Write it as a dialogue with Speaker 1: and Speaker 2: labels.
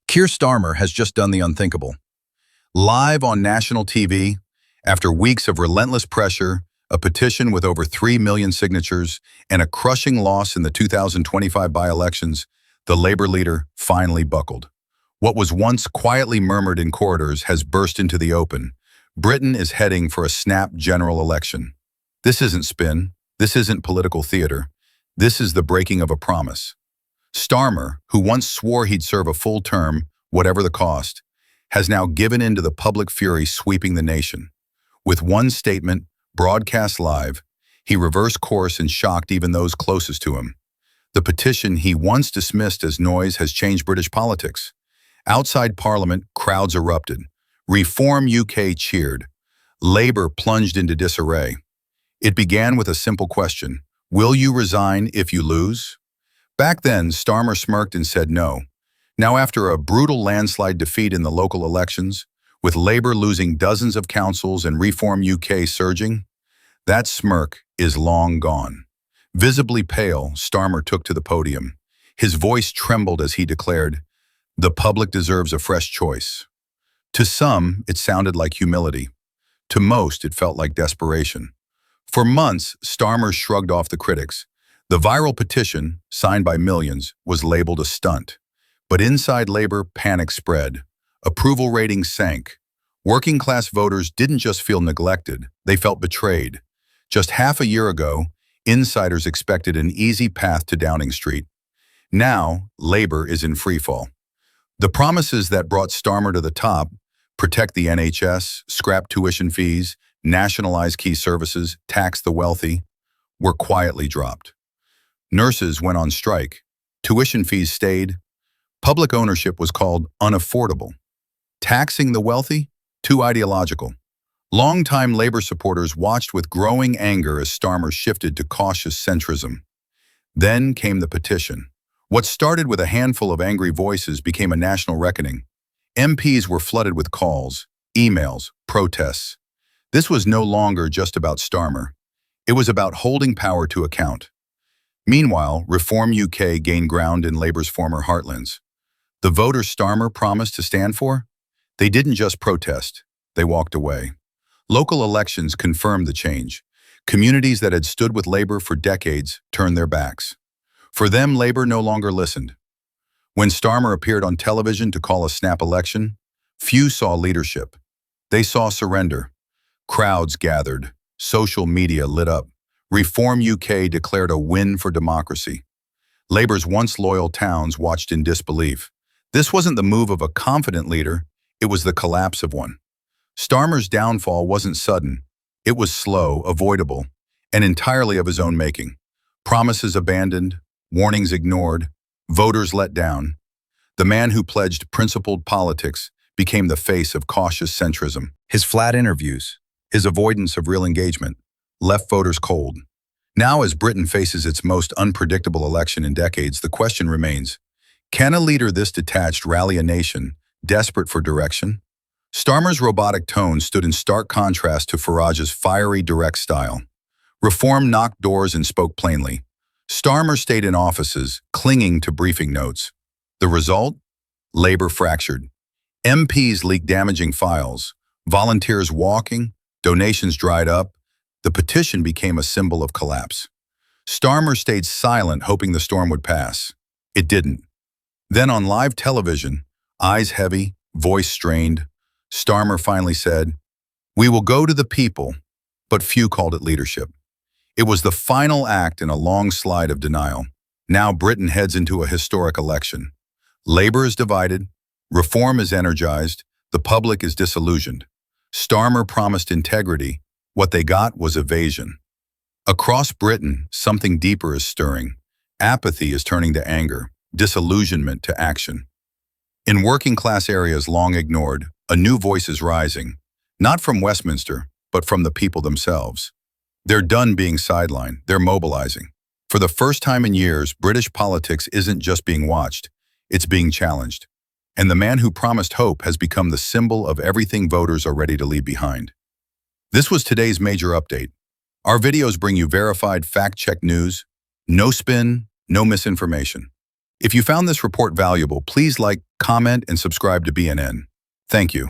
Speaker 1: Keir Starmer has just done the unthinkable. Live on national TV, after weeks of relentless pressure, a petition with over 3 million signatures, and a crushing loss in the 2025 by-elections, the Labour leader finally buckled. What was once quietly murmured in corridors has burst into the open. Britain is heading for a snap general election. This isn't spin. This isn't political theater. This is the breaking of a promise. Starmer, who once swore he'd serve a full term, whatever the cost, has now given in to the public fury sweeping the nation. With one statement, broadcast live, he reversed course and shocked even those closest to him. The petition he once dismissed as noise has changed British politics. Outside Parliament, crowds erupted. Reform UK cheered. Labour plunged into disarray. It began with a simple question: will you resign if you lose? Back then, Starmer smirked and said no. Now, after a brutal landslide defeat in the local elections, with Labour losing dozens of councils and Reform UK surging, that smirk is long gone. Visibly pale, Starmer took to the podium. His voice trembled as he declared, "The public deserves a fresh choice." To some, it sounded like humility. To most, it felt like desperation. For months, Starmer shrugged off the critics. The viral petition, signed by millions, was labeled a stunt. But inside Labour, panic spread. Approval ratings sank. Working-class voters didn't just feel neglected, they felt betrayed. Just half a year ago, insiders expected an easy path to Downing Street. Now, Labour is in freefall. The promises that brought Starmer to the top, protect the NHS, scrap tuition fees, nationalize key services, tax the wealthy, were quietly dropped. Nurses went on strike. Tuition fees stayed. Public ownership was called unaffordable. Taxing the wealthy? Too ideological. Longtime Labour supporters watched with growing anger as Starmer shifted to cautious centrism. Then came the petition. What started with a handful of angry voices became a national reckoning. MPs were flooded with calls, emails, protests. This was no longer just about Starmer. It was about holding power to account. Meanwhile, Reform UK gained ground in Labour's former heartlands. The voters Starmer promised to stand for? They didn't just protest, they walked away. Local elections confirmed the change. Communities that had stood with Labour for decades turned their backs. For them, Labour no longer listened. When Starmer appeared on television to call a snap election, few saw leadership. They saw surrender. Crowds gathered. Social media lit up. Reform UK declared a win for democracy. Labour's once loyal towns watched in disbelief. This wasn't the move of a confident leader, it was the collapse of one. Starmer's downfall wasn't sudden. It was slow, avoidable, and entirely of his own making. Promises abandoned, warnings ignored, voters let down. The man who pledged principled politics became the face of cautious centrism. His flat interviews, his avoidance of real engagement, left voters cold. Now, as Britain faces its most unpredictable election in decades, the question remains, can a leader this detached rally a nation desperate for direction? Starmer's robotic tone stood in stark contrast to Farage's fiery, direct style. Reform knocked doors and spoke plainly. Starmer stayed in offices, clinging to briefing notes. The result? Labour fractured. MPs leaked damaging files, volunteers walking, donations dried up. The petition became a symbol of collapse. Starmer stayed silent, hoping the storm would pass. It didn't. Then on live television, eyes heavy, voice strained, Starmer finally said, "We will go to the people," but few called it leadership. It was the final act in a long slide of denial. Now Britain heads into a historic election. Labour is divided, Reform is energized, the public is disillusioned. Starmer promised integrity. What they got was evasion. Across Britain, something deeper is stirring. Apathy is turning to anger, disillusionment to action. In working-class areas long ignored, a new voice is rising, not from Westminster, but from the people themselves. They're done being sidelined, they're mobilizing. For the first time in years, British politics isn't just being watched, it's being challenged. And the man who promised hope has become the symbol of everything voters are ready to leave behind. This was today's major update. Our videos bring you verified, fact-checked news, no spin, no misinformation. If you found this report valuable, please like, comment, and subscribe to BNN. Thank you.